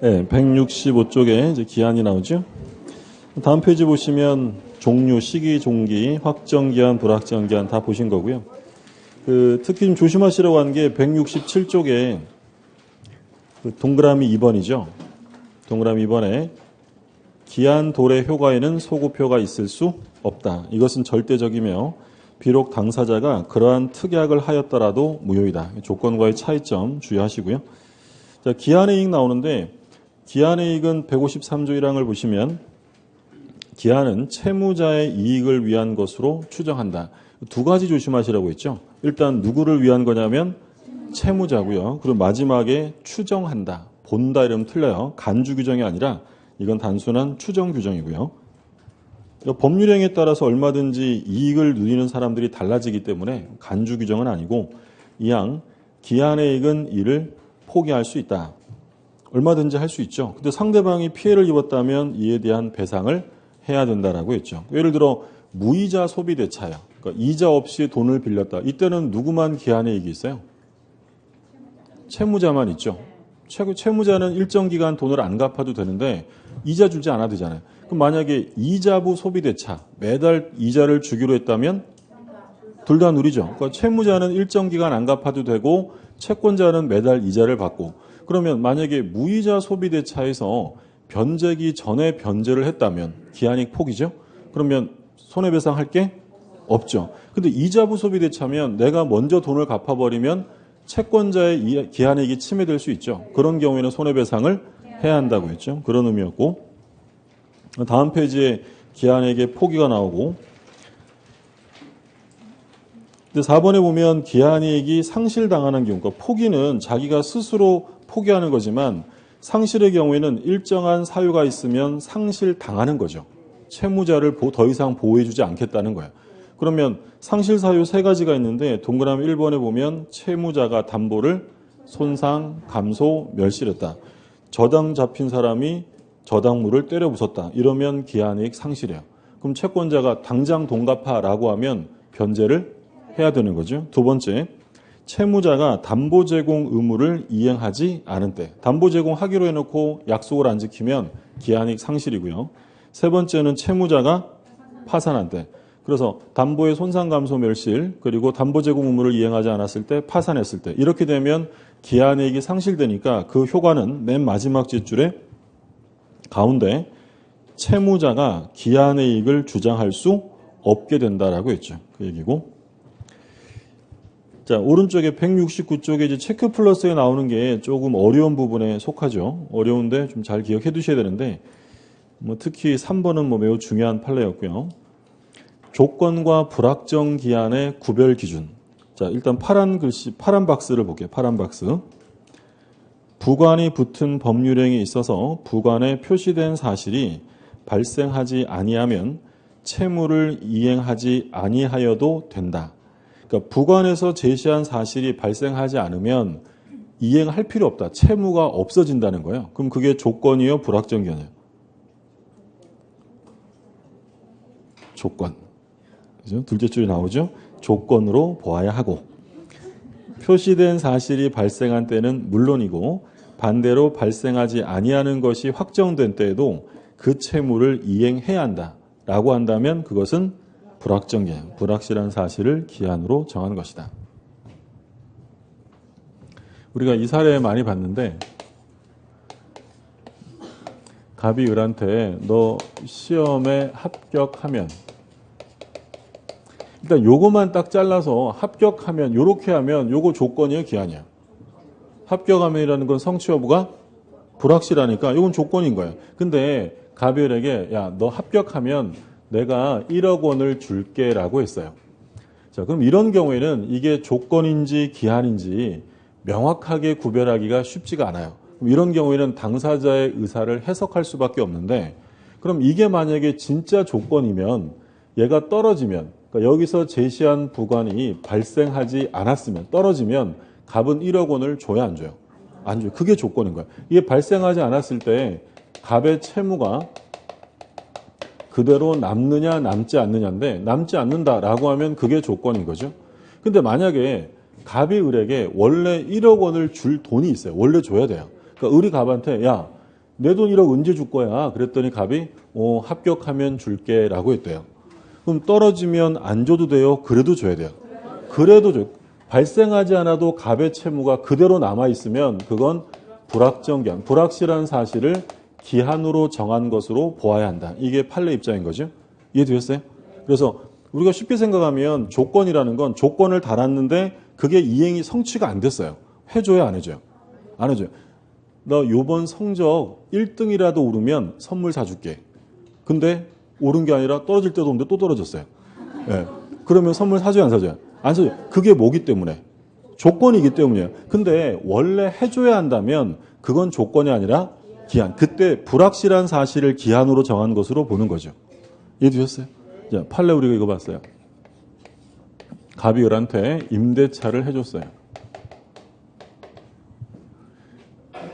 네, 165쪽에 이제 기한이 나오죠. 다음 페이지 보시면 종류, 시기, 종기, 확정기한, 불확정기한 다 보신 거고요. 특히 좀 조심하시라고 하는 게 167쪽에 동그라미 2번이죠. 동그라미 2번에 기한 도래 효과에는 소급효가 있을 수 없다. 이것은 절대적이며 비록 당사자가 그러한 특약을 하였더라도 무효이다. 조건과의 차이점 주의하시고요. 자, 기한의 이익 나오는데 기한의 이익은 153조 1항을 보시면 기한은 채무자의 이익을 위한 것으로 추정한다. 두 가지 조심하시라고 했죠. 일단 누구를 위한 거냐면 채무자고요. 그리고 마지막에 추정한다. 본다 이러면 틀려요. 간주 규정이 아니라 이건 단순한 추정 규정이고요. 법률행위에 따라서 얼마든지 이익을 누리는 사람들이 달라지기 때문에 간주 규정은 아니고 이항 기한의 이익은 이를 포기할 수 있다. 얼마든지 할 수 있죠. 근데 상대방이 피해를 입었다면 이에 대한 배상을 해야 된다라고 했죠. 예를 들어 무이자 소비 대차야. 그러니까 이자 없이 돈을 빌렸다. 이때는 누구만 기한의 이익이 있어요? 채무자만 있죠. 채무자는 일정 기간 돈을 안 갚아도 되는데 이자 주지 않아도 되잖아요. 그럼 만약에 이자부 소비 대차 매달 이자를 주기로 했다면 둘 다 누리죠. 그러니까 채무자는 일정 기간 안 갚아도 되고 채권자는 매달 이자를 받고 그러면 만약에 무이자 소비 대차에서 변제기 전에 변제를 했다면 기한이익 포기죠. 그러면 손해배상 할 게 없죠. 근데 이자부 소비 대차면 내가 먼저 돈을 갚아버리면 채권자의 기한이익이 침해될 수 있죠. 그런 경우에는 손해배상을 해야 한다고 했죠. 그런 의미였고 다음 페이지에 기한이익의 포기가 나오고 근데 4번에 보면 기한이익이 상실당하는 경우 그러니까 포기는 자기가 스스로 포기하는 거지만 상실의 경우에는 일정한 사유가 있으면 상실당하는 거죠. 채무자를 더 이상 보호해주지 않겠다는 거예요. 그러면 상실 사유 세 가지가 있는데 동그라미 1번에 보면 채무자가 담보를 손상, 감소, 멸실했다. 저당 잡힌 사람이 저당물을 때려 부쉈다. 이러면 기한이익 상실이에요. 그럼 채권자가 당장 돈 갚아라고 하면 변제를 해야 되는 거죠. 두 번째, 채무자가 담보 제공 의무를 이행하지 않은 때 담보 제공하기로 해놓고 약속을 안 지키면 기한이익 상실이고요. 세 번째는 채무자가 파산한 때 그래서 담보의 손상 감소 멸실 그리고 담보 제공 의무를 이행하지 않았을 때 파산했을 때 이렇게 되면 기한이익이 상실되니까 그 효과는 맨 마지막 뒷줄에 가운데 채무자가 기한의 이익을 주장할 수 없게 된다라고 했죠. 그 얘기고 자, 오른쪽에 169쪽에 이제 체크 플러스에 나오는 게 조금 어려운 부분에 속하죠. 어려운데 좀 잘 기억해 두셔야 되는데, 특히 3번은 매우 중요한 판례였고요. 조건과 불확정 기한의 구별 기준. 자, 일단 파란 글씨, 파란 박스를 볼게요. 파란 박스. 부관이 붙은 법률행위에 있어서 부관에 표시된 사실이 발생하지 아니하면 채무를 이행하지 아니하여도 된다. 그러니까 부관에서 제시한 사실이 발생하지 않으면 이행할 필요 없다. 채무가 없어진다는 거예요. 그럼 그게 조건이요, 불확정기한이에요? 조건. 그죠? 둘째 줄이 나오죠? 조건으로 보아야 하고. 표시된 사실이 발생한 때는 물론이고 반대로 발생하지 아니하는 것이 확정된 때에도 그 채무를 이행해야 한다라고 한다면 그것은 불확정기한, 불확실한 사실을 기한으로 정한 것이다. 우리가 이 사례 많이 봤는데 갑이 을한테 너 시험에 합격하면 일단 요거만 딱 잘라서 합격하면 요렇게 하면 요거 조건이에요, 기한이에요? 합격하면이라는 건 성취 여부가 불확실하니까 요건 조건인 거예요. 근데 갑이 을에게 야, 너 합격하면 내가 1억 원을 줄게라고 했어요. 자, 그럼 이런 경우에는 이게 조건인지 기한인지 명확하게 구별하기가 쉽지가 않아요. 그럼 이런 경우에는 당사자의 의사를 해석할 수밖에 없는데 그럼 이게 만약에 진짜 조건이면 얘가 떨어지면 그러니까 여기서 제시한 부관이 발생하지 않았으면 떨어지면 갑은 1억 원을 줘야 안 줘요? 안 줘요. 그게 조건인 거예요. 이게 발생하지 않았을 때 갑의 채무가 그대로 남느냐 남지 않느냐인데 남지 않는다라고 하면 그게 조건인 거죠. 근데 만약에 갑이 을에게 원래 1억 원을 줄 돈이 있어요. 원래 줘야 돼요. 그러니까 을이 갑한테 야 내 돈 1억 언제 줄 거야? 그랬더니 갑이 합격하면 줄게 라고 했대요. 그럼 떨어지면 안 줘도 돼요? 그래도 줘야 돼요. 그래도 줘. 발생하지 않아도 갑의 채무가 그대로 남아있으면 그건 불확정기한, 불확실한 사실을 기한으로 정한 것으로 보아야 한다. 이게 판례 입장인 거죠. 이해되셨어요? 그래서 우리가 쉽게 생각하면 조건이라는 건 조건을 달았는데 그게 이행이 성취가 안 됐어요. 해줘요, 안 해줘요? 안 해줘요. 너 요번 성적 1등이라도 오르면 선물 사줄게. 근데 오른 게 아니라 떨어질 때도 없는데 또 떨어졌어요. 네. 그러면 선물 사줘요, 안 사줘요? 안 사줘요. 그게 뭐기 때문에? 조건이기 때문이에요. 근데 원래 해줘야 한다면 그건 조건이 아니라 기한. 그때 불확실한 사실을 기한으로 정한 것으로 보는 거죠. 이해되셨어요? 자, 판례 우리가 이거 봤어요. 갑이 을한테 임대차를 해줬어요.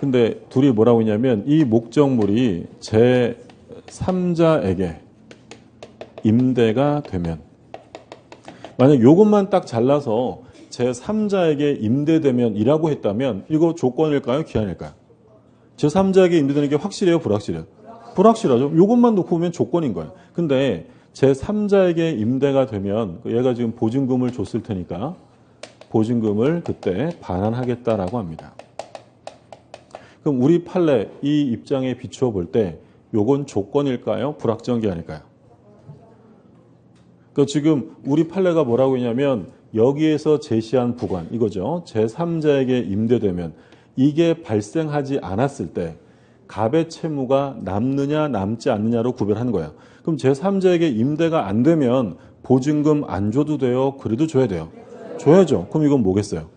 근데 둘이 뭐라고 했냐면 이 목적물이 제3자에게 임대가 되면, 만약 요것만 딱 잘라서 제3자에게 임대되면 이라고 했다면 이거 조건일까요? 기한일까요? 제3자에게 임대되는 게 확실해요? 불확실해요? 불확실하죠. 요것만 놓고 보면 조건인 거예요. 근데 제3자에게 임대가 되면 얘가 지금 보증금을 줬을 테니까 보증금을 그때 반환하겠다라고 합니다. 그럼 우리 판례 이 입장에 비추어 볼 때 요건 조건일까요? 불확정 기한일까요? 그러니까 지금 우리 판례가 뭐라고 했냐면 여기에서 제시한 부관 이거죠. 제3자에게 임대되면 이게 발생하지 않았을 때 갑의 채무가 남느냐 남지 않느냐로 구별하는 거예요. 그럼 제3자에게 임대가 안 되면 보증금 안 줘도 돼요? 그래도 줘야 돼요? 줘야죠. 그럼 이건 뭐겠어요?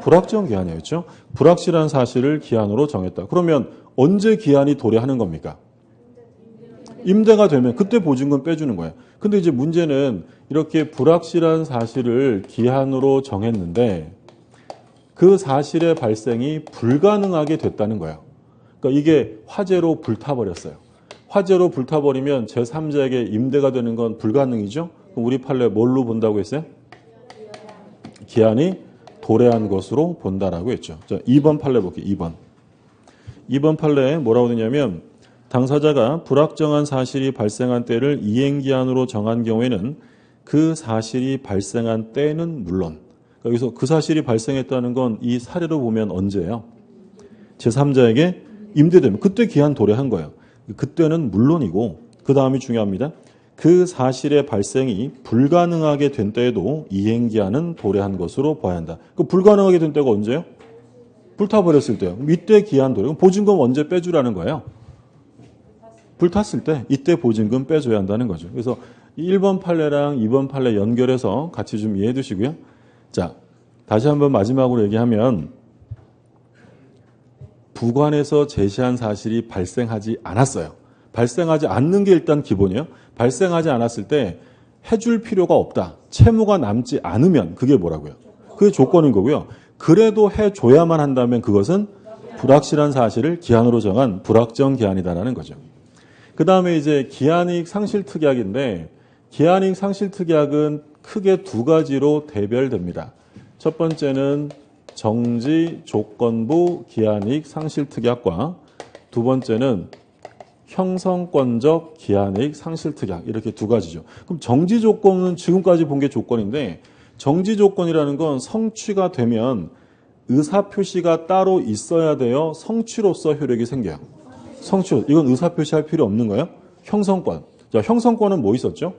불확정 기한이었죠. 불확실한 사실을 기한으로 정했다. 그러면 언제 기한이 도래하는 겁니까? 임대가 되면 그때 보증금 빼주는 거예요. 근데 이제 문제는 이렇게 불확실한 사실을 기한으로 정했는데 그 사실의 발생이 불가능하게 됐다는 거예요. 그러니까 이게 화재로 불타버렸어요. 화재로 불타버리면 제3자에게 임대가 되는 건 불가능이죠. 그럼 우리 판례 뭘로 본다고 했어요? 기한이 도래한 것으로 본다라고 했죠. 자, 2번 판례 볼게요. 2번 판례에 뭐라고 되냐면 당사자가 불확정한 사실이 발생한 때를 이행기한으로 정한 경우에는 그 사실이 발생한 때는 물론, 여기서 그 사실이 발생했다는 건 이 사례로 보면 언제예요? 제3자에게 임대되면 그때 기한 도래한 거예요. 그때는 물론이고 그 다음이 중요합니다. 그 사실의 발생이 불가능하게 된 때에도 이행기한은 도래한 것으로 봐야 한다. 그 불가능하게 된 때가 언제요? 불타버렸을 때요. 이때 기한 도래. 그럼 보증금 언제 빼주라는 거예요? 불탔을 때 이때 보증금 빼줘야 한다는 거죠. 그래서 1번 판례랑 2번 판례 연결해서 같이 좀 이해해 두시고요. 자, 다시 한번 마지막으로 얘기하면 부관에서 제시한 사실이 발생하지 않았어요. 발생하지 않는 게 일단 기본이에요. 발생하지 않았을 때 해줄 필요가 없다. 채무가 남지 않으면 그게 뭐라고요? 그게 조건인 거고요. 그래도 해줘야만 한다면 그것은 불확실한 사실을 기한으로 정한 불확정 기한이다라는 거죠. 그 다음에 이제 기한이익 상실특약인데 기한이익 상실특약은 크게 두 가지로 대별됩니다. 첫 번째는 정지 조건부 기한이익 상실특약과 두 번째는 형성권적 기한이익 상실특약 이렇게 두 가지죠. 그럼 정지 조건은 지금까지 본 게 조건인데 정지 조건이라는 건 성취가 되면 의사표시가 따로 있어야 돼요. 성취로서 효력이 생겨요. 성취, 이건 의사표시할 필요 없는 거예요. 형성권. 자, 형성권은 뭐 있었죠?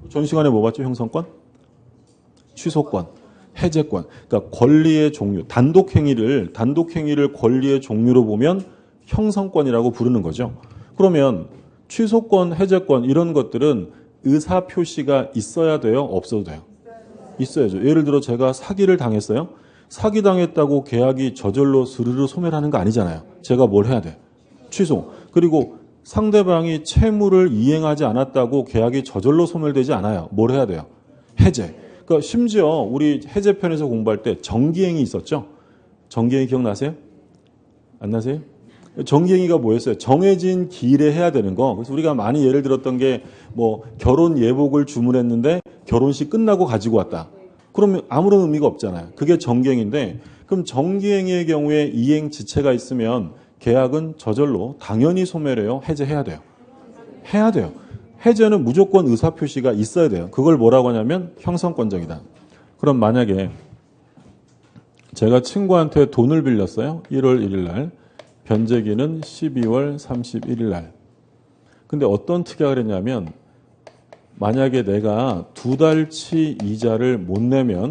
전 시간에 뭐 봤죠? 형성권? 취소권, 해제권. 그러니까 권리의 종류, 단독행위를 권리의 종류로 보면 형성권이라고 부르는 거죠. 그러면 취소권, 해제권 이런 것들은 의사표시가 있어야 돼요? 없어도 돼요? 있어야죠. 예를 들어 제가 사기를 당했어요. 사기 당했다고 계약이 저절로 스르르 소멸하는 거 아니잖아요. 제가 뭘 해야 돼? 취소. 그리고 상대방이 채무를 이행하지 않았다고 계약이 저절로 소멸되지 않아요. 뭘 해야 돼요? 해제. 그러니까 심지어 우리 해제편에서 공부할 때 정기행위 있었죠? 정기행위 기억나세요? 안 나세요? 정기행위가 뭐였어요? 정해진 기일에 해야 되는 거. 그래서 우리가 많이 예를 들었던 게 뭐 결혼 예복을 주문했는데 결혼식 끝나고 가지고 왔다. 그러면 아무런 의미가 없잖아요. 그게 정기행위인데 그럼 정기행위의 경우에 이행 지체가 있으면 계약은 저절로 당연히 소멸해요? 해제해야 돼요? 해야 돼요. 해제는 무조건 의사표시가 있어야 돼요. 그걸 뭐라고 하냐면 형성권적이다. 그럼 만약에 제가 친구한테 돈을 빌렸어요. 1월 1일 날. 변제기는 12월 31일 날. 근데 어떤 특약을 했냐면 만약에 내가 2달치 이자를 못 내면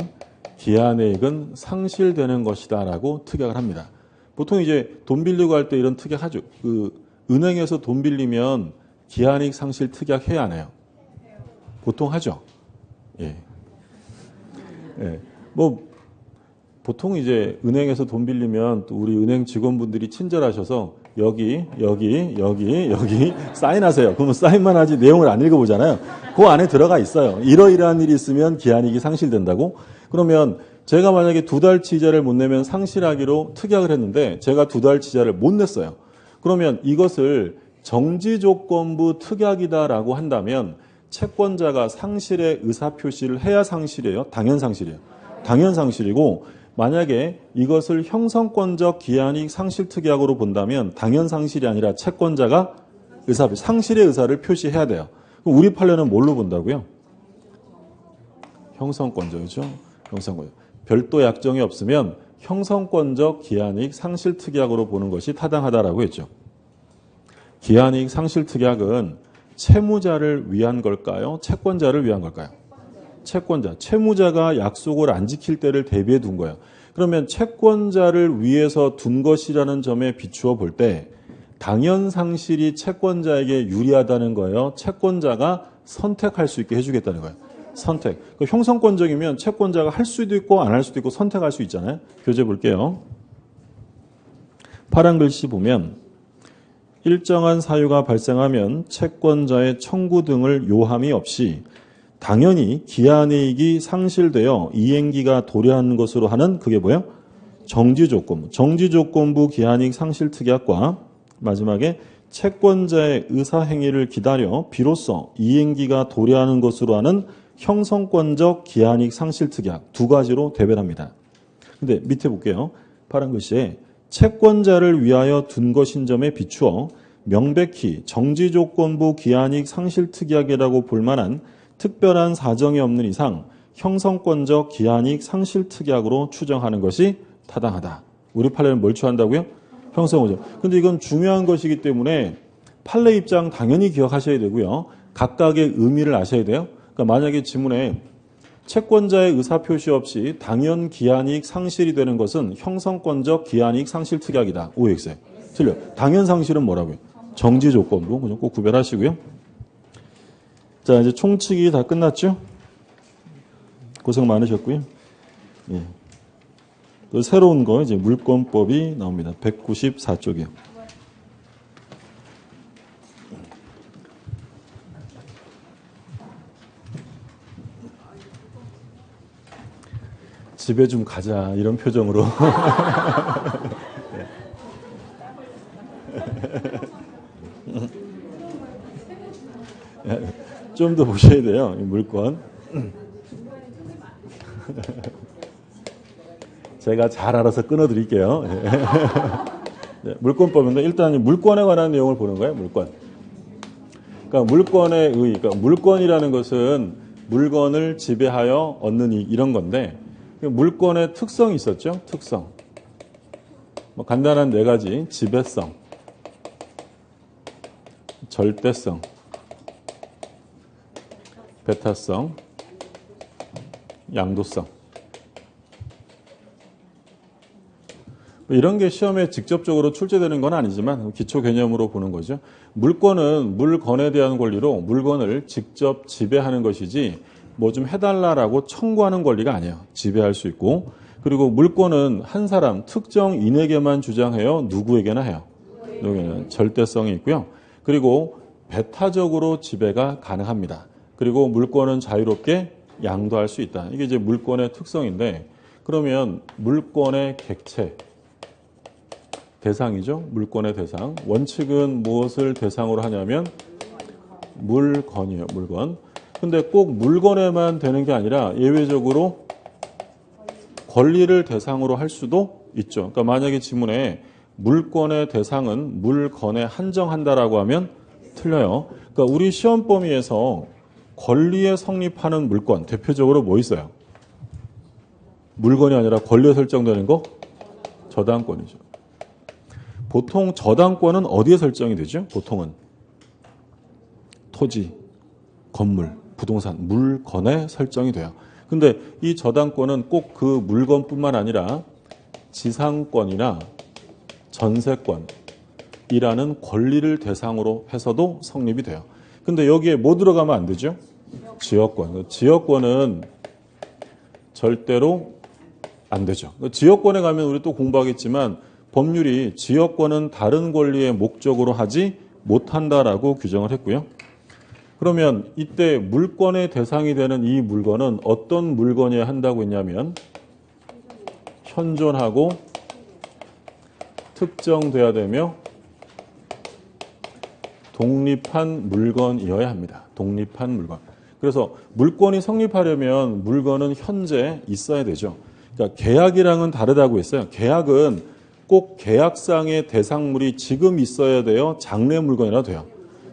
기한이익은 상실되는 것이다 라고 특약을 합니다. 보통 이제 돈 빌리고 할 때 이런 특약 하죠. 은행에서 돈 빌리면 기한이익 상실 특약 해야 안 해요? 보통 하죠. 예. 예. 뭐 보통 이제 은행에서 돈 빌리면 또 우리 은행 직원분들이 친절하셔서 여기 사인하세요. 그러면 사인만 하지 내용을 안 읽어보잖아요. 그 안에 들어가 있어요. 이러이러한 일이 있으면 기한이익이 상실된다고. 그러면 제가 만약에 2달치 이자를 못 내면 상실하기로 특약을 했는데 제가 2달치 이자를 못 냈어요. 그러면 이것을 정지조건부 특약이다라고 한다면 채권자가 상실의 의사표시를 해야 상실이에요? 당연 상실이에요. 당연 상실이고 만약에 이것을 형성권적 기한이익 상실 특약으로 본다면 당연 상실이 아니라 채권자가 상실의 의사를 표시해야 돼요. 그럼 우리 판례는 뭘로 본다고요? 형성권적이죠. 형성권적. 별도 약정이 없으면 형성권적 기한이익 상실 특약으로 보는 것이 타당하다라고 했죠. 기한이익 상실 특약은 채무자를 위한 걸까요? 채권자를 위한 걸까요? 채권자. 채무자가 약속을 안 지킬 때를 대비해 둔 거예요. 그러면 채권자를 위해서 둔 것이라는 점에 비추어 볼 때 당연 상실이 채권자에게 유리하다는 거예요. 채권자가 선택할 수 있게 해주겠다는 거예요. 선택. 형성권적이면 채권자가 할 수도 있고 안 할 수도 있고 선택할 수 있잖아요. 교재 볼게요. 파란 글씨 보면 일정한 사유가 발생하면 채권자의 청구 등을 요함이 없이 당연히 기한이익이 상실되어 이행기가 도래하는 것으로 하는 그게 뭐예요? 정지조건부. 정지조건부 기한이익 상실 특약과 마지막에 채권자의 의사행위를 기다려 비로소 이행기가 도래하는 것으로 하는 형성권적 기한이익 상실 특약 두 가지로 대별합니다. 근데 밑에 볼게요. 파란 글씨에 채권자를 위하여 둔 것인 점에 비추어 명백히 정지조건부 기한이익 상실 특약이라고 볼 만한 특별한 사정이 없는 이상 형성권적 기한이익 상실 특약으로 추정하는 것이 타당하다. 우리 판례는 뭘 취한다고요? 형성권적. 근데 이건 중요한 것이기 때문에 판례 입장 당연히 기억하셔야 되고요. 각각의 의미를 아셔야 돼요. 그러니까 만약에 지문에 채권자의 의사표시 없이 당연 기한이익 상실이 되는 것은 형성권적 기한이익 상실 특약이다. OX에. 틀려. 당연 상실은 뭐라고요? 정지조건부. 그죠? 꼭 구별하시고요. 자, 이제 총칙이 다 끝났죠? 고생 많으셨고요. 예. 또 새로운 거, 이제 물권법이 나옵니다. 194쪽이요. 집에 좀 가자, 이런 표정으로. 좀 더 보셔야 돼요. 이 물권. 제가 잘 알아서 끊어드릴게요. 네, 물권법인데 일단 물권에 관한 내용을 보는 거예요. 물권. 그러니까 물권의 의, 그러니까 물권이라는 것은 물건을 지배하여 얻는 이익 이런 건데 물권의 특성이 있었죠. 특성. 뭐 간단한 네 가지. 지배성, 절대성, 배타성, 양도성. 이런 게 시험에 직접적으로 출제되는 건 아니지만 기초 개념으로 보는 거죠. 물권은 물건에 대한 권리로 물건을 직접 지배하는 것이지 뭐 좀 해달라라고 청구하는 권리가 아니에요. 지배할 수 있고. 그리고 물권은 한 사람 특정 인에게만 주장해요. 누구에게나 해요. 누구에게나 절대성이 있고요. 그리고 배타적으로 지배가 가능합니다. 그리고 물권은 자유롭게 양도할 수 있다. 이게 이제 물권의 특성인데 그러면 물권의 객체, 대상이죠. 물권의 대상. 원칙은 무엇을 대상으로 하냐면 물건이에요. 물건. 근데 꼭 물건에만 되는 게 아니라 예외적으로 권리를 대상으로 할 수도 있죠. 그러니까 만약에 지문에 물권의 대상은 물건에 한정한다라고 하면 틀려요. 그러니까 우리 시험 범위에서 권리에 성립하는 물권, 대표적으로 뭐 있어요? 물건이 아니라 권리에 설정되는 거? 저당권이죠. 보통 저당권은 어디에 설정이 되죠? 보통은 토지, 건물, 부동산, 물건에 설정이 돼요. 근데 이 저당권은 꼭 그 물건뿐만 아니라 지상권이나 전세권이라는 권리를 대상으로 해서도 성립이 돼요. 근데 여기에 뭐 들어가면 안 되죠? 지역권. 지역권은 절대로 안 되죠. 지역권에 가면 우리 또 공부하겠지만 법률이 지역권은 다른 권리의 목적으로 하지 못한다라고 규정을 했고요. 그러면 이때 물권의 대상이 되는 이 물건은 어떤 물건이어야 한다고 했냐면 현존하고 특정돼야 되며 독립한 물건이어야 합니다. 독립한 물건. 그래서 물권이 성립하려면 물건은 현재 있어야 되죠. 그러니까 계약이랑은 다르다고 했어요. 계약은 꼭 계약상의 대상물이 지금 있어야 돼요. 장래 물건이라도 돼요.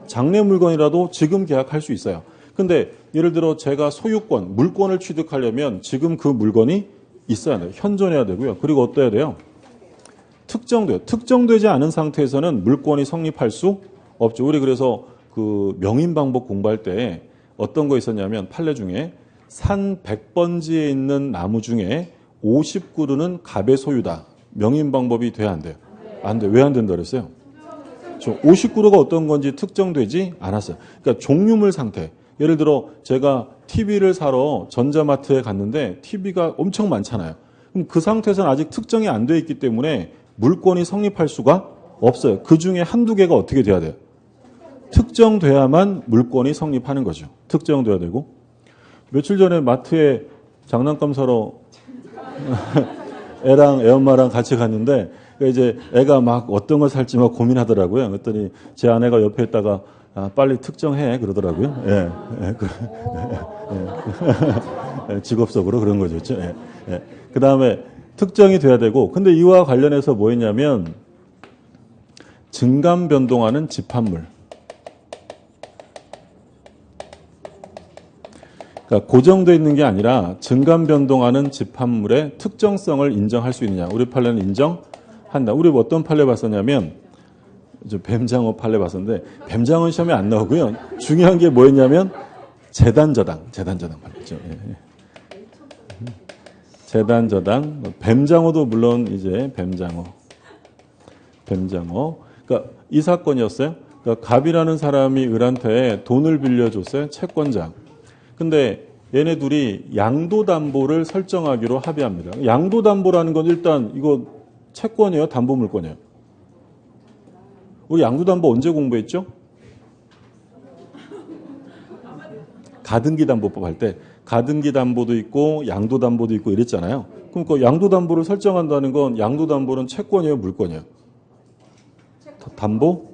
장래 물건이라도 지금 계약할 수 있어요. 근데 예를 들어 제가 소유권, 물권을 취득하려면 지금 그 물건이 있어야 돼요. 현존해야 되고요. 그리고 어떠해야 돼요? 특정돼요. 특정되지 않은 상태에서는 물권이 성립할 수 없죠. 우리 그래서 그 명인방법 공부할 때 어떤 거 있었냐면 판례 중에 산 100번지에 있는 나무 중에 50그루는 갑의 소유다. 명인방법이 돼야 안 돼요? 안 돼요. 왜 안 된다 그랬어요? 50그루가 어떤 건지 특정되지 않았어요. 그러니까 종류물 상태. 예를 들어 제가 TV를 사러 전자마트에 갔는데 TV가 엄청 많잖아요. 그럼 그 상태에서는 아직 특정이 안 돼 있기 때문에 물권이 성립할 수가 없어요. 그 중에 한두 개가 어떻게 돼야 돼요? 특정돼야만 물권이 성립하는 거죠. 특정돼야 되고. 며칠 전에 마트에 장난감 사러 애랑 애엄마랑 같이 갔는데 이제 애가 막 어떤 걸 살지 막 고민하더라고요. 그랬더니 제 아내가 옆에 있다가 빨리 특정해 그러더라고요. 예, 직업적으로 그런 거죠. 그렇죠? 그 다음에 특정이 돼야 되고, 근데 이와 관련해서 뭐 했냐면 증감 변동하는 집합물. 그러니까 고정되어 있는 게 아니라 증감 변동하는 집합물의 특정성을 인정할 수 있느냐. 우리 판례는 인정한다. 우리 어떤 판례 봤었냐면 뱀장어 판례 봤었는데 뱀장어는 시험에 안 나오고요. 중요한 게 뭐였냐면 재단저당 판례죠. 재단저당. 뱀장어도 물론 이제 뱀장어. 그러니까 이 사건이었어요. 그러니까 갑이라는 사람이 을한테 돈을 빌려줬어요. 채권자. 근데 얘네 둘이 양도담보를 설정하기로 합의합니다. 양도담보라는 건 일단 이거 채권이에요? 담보물권이에요? 우리 양도담보 언제 공부했죠? 가등기담보법 할 때 가등기담보도 있고 양도담보도 있고 이랬잖아요. 그럼 그 양도담보를 설정한다는 건 양도담보는 채권이에요? 물권이에요? 담보?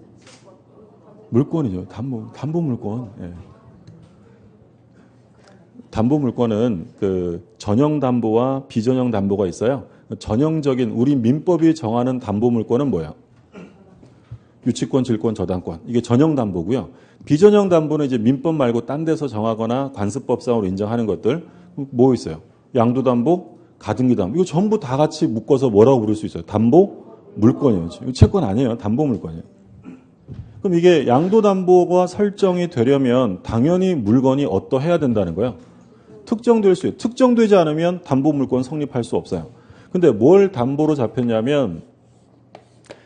물권이죠. 담보물권. 예. 담보물권은 그 전형 담보와 비전형 담보가 있어요. 전형적인 우리 민법이 정하는 담보물권은 뭐예요? 유치권, 질권, 저당권. 이게 전형 담보고요. 비전형 담보는 이제 민법 말고 딴 데서 정하거나 관습법상으로 인정하는 것들 뭐 있어요? 양도담보, 가등기담보. 이거 전부 다 같이 묶어서 뭐라고 부를 수 있어요? 담보물권이에요. 이거 채권 아니에요. 담보물권이에요. 그럼 이게 양도담보가 설정이 되려면 당연히 물건이 어떠해야 된다는 거예요. 특정될 수 있어요. 특정되지 않으면 담보물권 성립할 수 없어요. 근데 뭘 담보로 잡혔냐면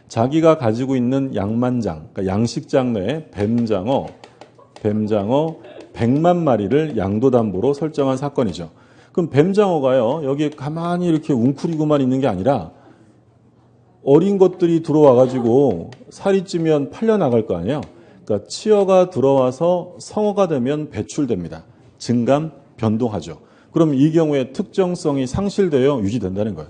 자기가 가지고 있는 양만장, 그러니까 양식장 내에 뱀장어 100만 마리를 양도담보로 설정한 사건이죠. 그럼 뱀장어가요, 여기 가만히 이렇게 웅크리고만 있는 게 아니라 어린 것들이 들어와가지고 살이 찌면 팔려나갈 거 아니에요. 그러니까 치어가 들어와서 성어가 되면 배출됩니다. 증감, 변동하죠. 그럼 이 경우에 특정성이 상실되어 유지된다는 거예요.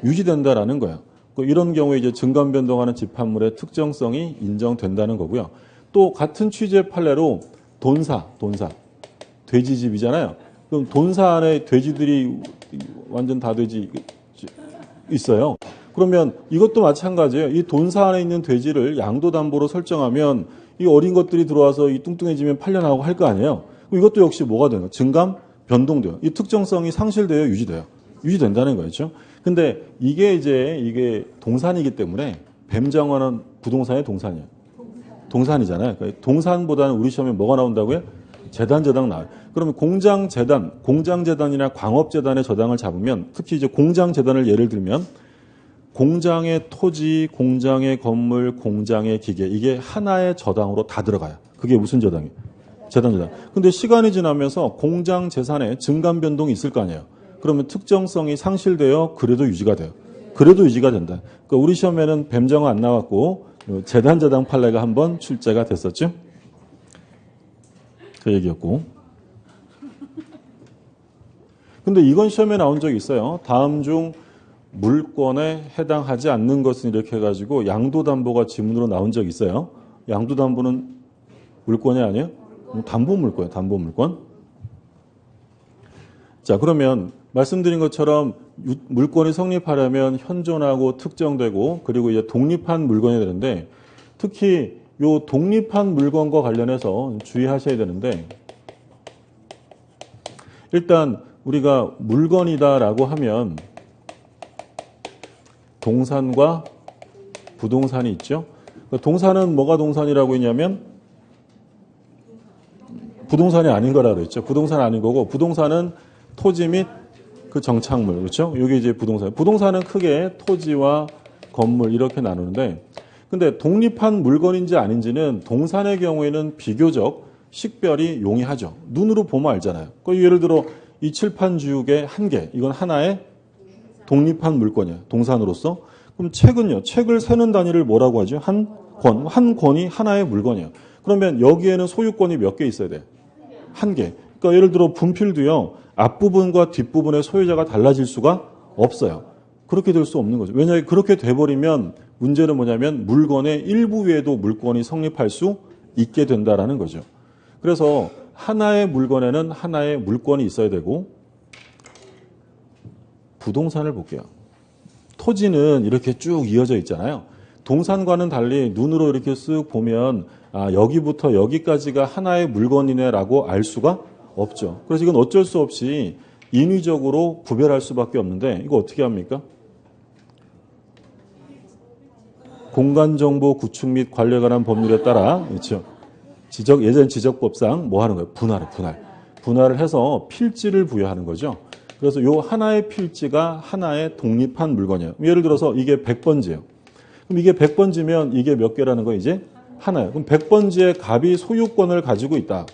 유지된다라는 거예요. 이런 경우에 이제 증감 변동하는 집합물의 특정성이 인정된다는 거고요. 또 같은 취지의 판례로 돈사, 돼지집이잖아요. 그럼 돈사 안에 돼지들이 완전 다 돼지 있어요. 그러면 이것도 마찬가지예요. 이 돈사 안에 있는 돼지를 양도담보로 설정하면 이 어린 것들이 들어와서 이 뚱뚱해지면 팔려나가고 할 거 아니에요. 이것도 역시 뭐가 되는 거예요? 증감, 변동돼요. 이 특정성이 상실돼요, 유지돼요? 유지된다는 거죠. 근데 이게 동산이기 때문에 뱀장어는 부동산의 동산이에요. 동산이잖아요. 그러니까 동산보다는 우리 시험에 뭐가 나온다고요? 재단 나와요. 그러면 공장재단이나 광업재단의 저당을 잡으면 특히 이제 공장재단을 예를 들면 공장의 토지, 공장의 건물, 공장의 기계 이게 하나의 저당으로 다 들어가요. 그게 무슨 저당이에요? 재단. 근데 시간이 지나면서 공장 재산에 증감 변동이 있을 거 아니에요. 그러면 특정성이 상실되어 그래도 유지가 돼요. 그래도 유지가 된다. 그러니까 우리 시험에는 뱀장어 안 나왔고 재단 판례가 한번 출제가 됐었죠. 그 얘기였고. 근데 이건 시험에 나온 적이 있어요. 다음 중 물권에 해당하지 않는 것은 이렇게 해가지고 양도담보가 지문으로 나온 적이 있어요. 양도담보는 물권이 아니에요? 담보물권이에요. 담보물권. 자, 그러면 말씀드린 것처럼 물권이 성립하려면 현존하고 특정되고 그리고 이제 독립한 물건이 되는데 특히 요 독립한 물건과 관련해서 주의하셔야 되는데 일단 우리가 물건이다라고 하면 동산과 부동산이 있죠. 동산은 뭐가 동산이라고 했냐면 부동산이 아닌 거라고 그랬죠. 부동산은 아닌 거고 부동산은 토지 및 그 정착물 그렇죠. 여기 이제 부동산. 부동산은 크게 토지와 건물 이렇게 나누는데 근데 독립한 물건인지 아닌지는 동산의 경우에는 비교적 식별이 용이하죠. 눈으로 보면 알잖아요. 예를 들어 이 칠판지우개 한 개, 이건 하나의 독립한 물건이에요. 동산으로서. 그럼 책은요. 책을 세는 단위를 뭐라고 하죠? 한 권이 하나의 물건이에요. 그러면 여기에는 소유권이 몇 개 있어야 돼요? 한 개. 그러니까 예를 들어 분필도요. 앞부분과 뒷부분의 소유자가 달라질 수가 없어요. 그렇게 될 수 없는 거죠. 왜냐하면 그렇게 돼버리면 문제는 뭐냐면 물건의 일부 외에도 물권이 성립할 수 있게 된다라는 거죠. 그래서 하나의 물건에는 하나의 물권이 있어야 되고 부동산을 볼게요. 토지는 이렇게 쭉 이어져 있잖아요. 동산과는 달리 눈으로 이렇게 쓱 보면 여기부터 여기까지가 하나의 물건이네라고 알 수가 없죠. 그래서 이건 어쩔 수 없이 인위적으로 구별할 수밖에 없는데 이거 어떻게 합니까? 공간정보 구축 및 관리에 관한 법률에 따라 그렇죠. 예전 지적법상 뭐 하는 거예요? 분할을 해서 필지를 부여하는 거죠. 그래서 요 하나의 필지가 하나의 독립한 물건이에요. 예를 들어서 이게 100번지예요. 그럼 이게 100번지면 이게 몇 개라는 거예요? 이제 하나예요. 그럼 100번지의 갑이 소유권을 가지고 있다.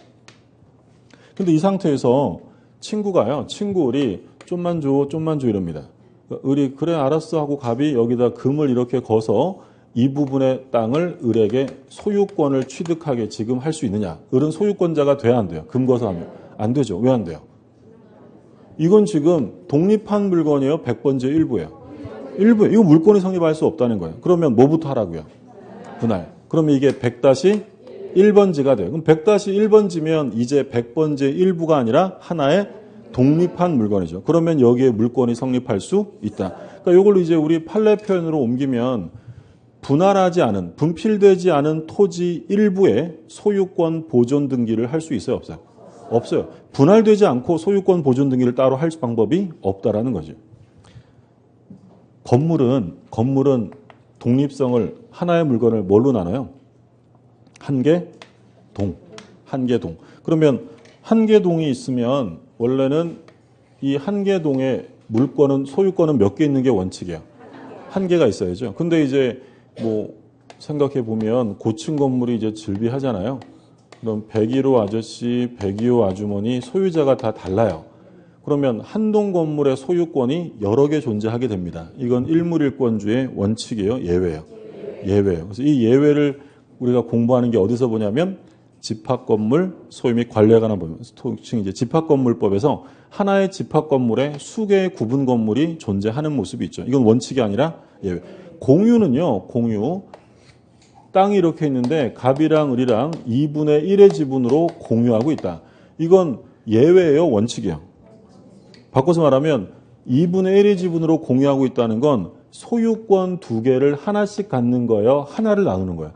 근데 이 상태에서 친구 을이 좀만 줘 이럽니다. 을이 그래 알았어 하고 갑이 여기다 금을 이렇게 거서 이 부분의 땅을 을에게 소유권을 취득하게 지금 할 수 있느냐. 을은 소유권자가 돼야 안 돼요. 금 거서 하면. 안 되죠. 왜 안 돼요? 이건 지금 독립한 물건이에요. 100번째 일부예요. 이거 물권이 성립할 수 없다는 거예요. 그러면 뭐부터 하라고요? 분할. 그러면 이게 100-1번지가 돼요. 그럼 100-1번지면 이제 100번째 일부가 아니라 하나의 독립한 물건이죠. 그러면 여기에 물권이 성립할 수 있다. 그러니까 이걸 이제 우리 판례 표현으로 옮기면 분할하지 않은, 분필되지 않은 토지 일부의 소유권 보존 등기를 할 수 있어요, 없어요? 없어요. 분할되지 않고 소유권 보존 등기를 따로 할 방법이 없다라는 거죠. 건물은 독립성을 하나의 물건을 뭘로 나눠요? 한 개 동. 그러면 한 개 동이 있으면 원래는 이 한 개 동의 물권은 소유권은 몇 개 있는 게 원칙이에요. 한 개가 있어야죠. 근데 이제 뭐 생각해 보면 고층 건물이 이제 즐비하잖아요. 그럼 101호 아저씨, 102호 아주머니 소유자가 다 달라요. 그러면 한 동 건물의 소유권이 여러 개 존재하게 됩니다. 이건 일물일권주의 원칙이에요. 예외예요. 그래서 이 예외를 우리가 공부하는 게 어디서 보냐면 집합건물 소유 및 관리에 관한 법, 통칭 이제 집합건물법에서 하나의 집합건물에 수개의 구분 건물이 존재하는 모습이 있죠. 이건 원칙이 아니라 예외. 공유는요, 땅이 이렇게 있는데 갑이랑 을이랑 2분의 1의 지분으로 공유하고 있다. 이건 예외예요, 원칙이에요. 바꿔서 말하면 2분의 1의 지분으로 공유하고 있다는 건 소유권 두 개를 하나씩 갖는 거예요? 하나를 나누는 거예요?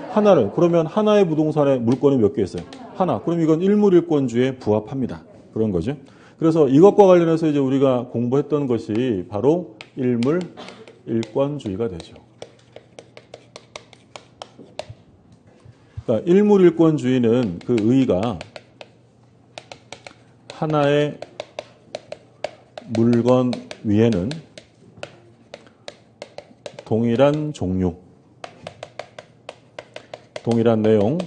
하나를. 그러면 하나의 부동산에 물건이 몇 개 있어요? 하나. 그럼 이건 일물일권주의에 부합합니다. 그런 거죠. 그래서 이것과 관련해서 이제 우리가 공부했던 것이 바로 일물일권주의가 되죠. 그러니까 일물일권주의는 그 의의가 하나의 물건 위에는 동일한 종류, 동일한 내용,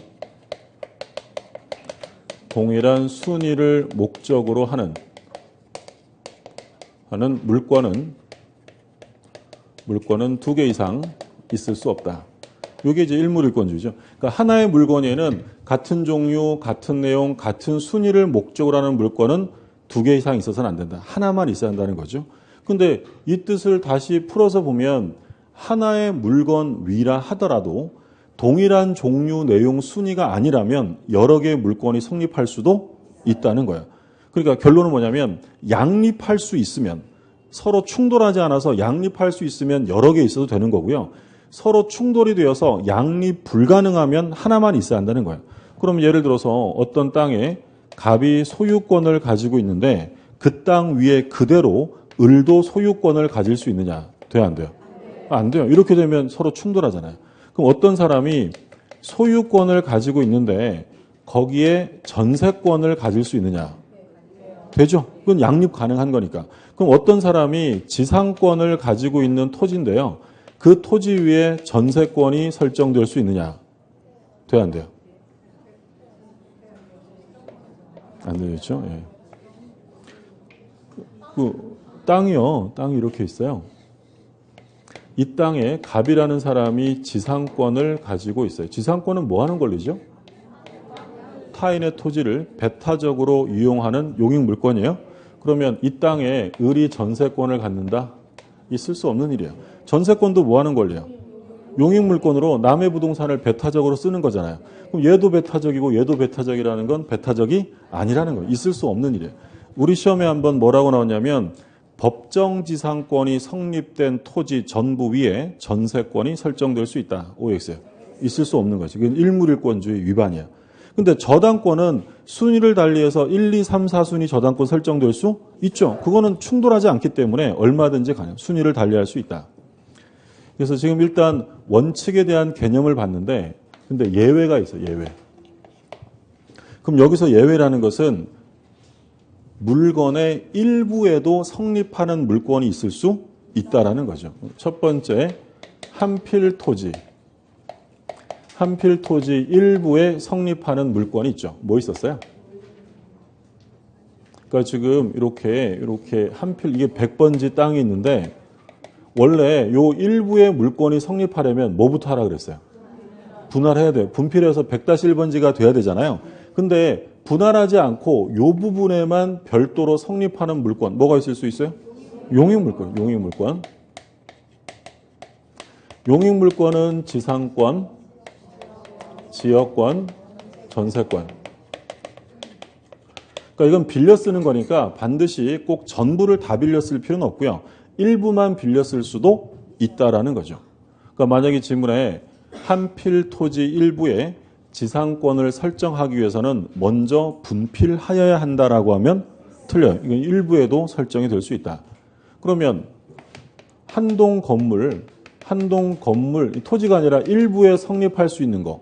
동일한 순위를 목적으로 하는 물건은 두 개 이상 있을 수 없다. 이게 이제 일물일권주의죠. 그러니까 하나의 물건에는 같은 종류, 같은 내용, 같은 순위를 목적으로 하는 물건은 두 개 이상 있어서는 안 된다. 하나만 있어야 한다는 거죠. 근데 이 뜻을 다시 풀어서 보면 하나의 물건 위라 하더라도 동일한 종류, 내용, 순위가 아니라면 여러 개의 물건이 성립할 수도 있다는 거예요. 그러니까 결론은 뭐냐면 양립할 수 있으면, 서로 충돌하지 않아서 양립할 수 있으면 여러 개 있어도 되는 거고요. 서로 충돌이 되어서 양립 불가능하면 하나만 있어야 한다는 거예요. 그럼 예를 들어서 어떤 땅에 갑이 소유권을 가지고 있는데 그 땅 위에 그대로 을도 소유권을 가질 수 있느냐? 돼요, 안 돼요? 안 돼요. 이렇게 되면 서로 충돌하잖아요. 그럼 어떤 사람이 소유권을 가지고 있는데 거기에 전세권을 가질 수 있느냐? 되죠. 그건 양립 가능한 거니까. 그럼 어떤 사람이 지상권을 가지고 있는 토지인데요. 그 토지 위에 전세권이 설정될 수 있느냐? 돼요, 안 돼요? 안 되겠죠. 예. 땅이 이렇게 있어요. 이 땅에 갑이라는 사람이 지상권을 가지고 있어요. 지상권은 뭐 하는 권리죠? 타인의 토지를 배타적으로 이용하는 용익물권이에요. 그러면 이 땅에 을이 전세권을 갖는다? 있을 수 없는 일이에요. 전세권도 뭐 하는 권리예요? 용익물권으로 남의 부동산을 배타적으로 쓰는 거잖아요. 그럼 얘도 배타적이고 얘도 배타적이라는 건 배타적이 아니라는 거예요. 있을 수 없는 일이에요. 우리 시험에 한번 뭐라고 나왔냐면 법정지상권이 성립된 토지 전부 위에 전세권이 설정될 수 있다. OX예요. 있을 수 없는 거지. 그건 일물일권주의 위반이야. 근데 저당권은 순위를 달리해서 1, 2, 3, 4순위 저당권 설정될 수 있죠. 그거는 충돌하지 않기 때문에 얼마든지 가능. 순위를 달리할 수 있다. 그래서 지금 일단 원칙에 대한 개념을 봤는데 근데 예외가 있어요. 예외. 그럼 여기서 예외라는 것은 물건의 일부에도 성립하는 물건이 있을 수 있다라는 거죠. 첫 번째, 한필 토지 일부에 성립하는 물건이 있죠. 뭐 있었어요? 그러니까 지금 이렇게 한필, 이게 100번지 땅이 있는데 원래 요 일부의 물건이 성립하려면 뭐부터 하라 그랬어요? 분할해야 돼요. 분필해서 100-1번지가 돼야 되잖아요. 근데 분할하지 않고 요 부분에만 별도로 성립하는 물건 뭐가 있을 수 있어요? 용익물권. 용익물권은 지상권, 지역권, 전세권. 그러니까 이건 빌려 쓰는 거니까 반드시 꼭 전부를 다 빌려 쓸 필요는 없고요. 일부만 빌려 쓸 수도 있다라는 거죠. 그러니까 만약에 지문에 한필 토지 일부에 지상권을 설정하기 위해서는 먼저 분필하여야 한다라고 하면 틀려요. 이건 일부에도 설정이 될 수 있다. 그러면 한 동 건물, 토지가 아니라 일부에 성립할 수 있는 거.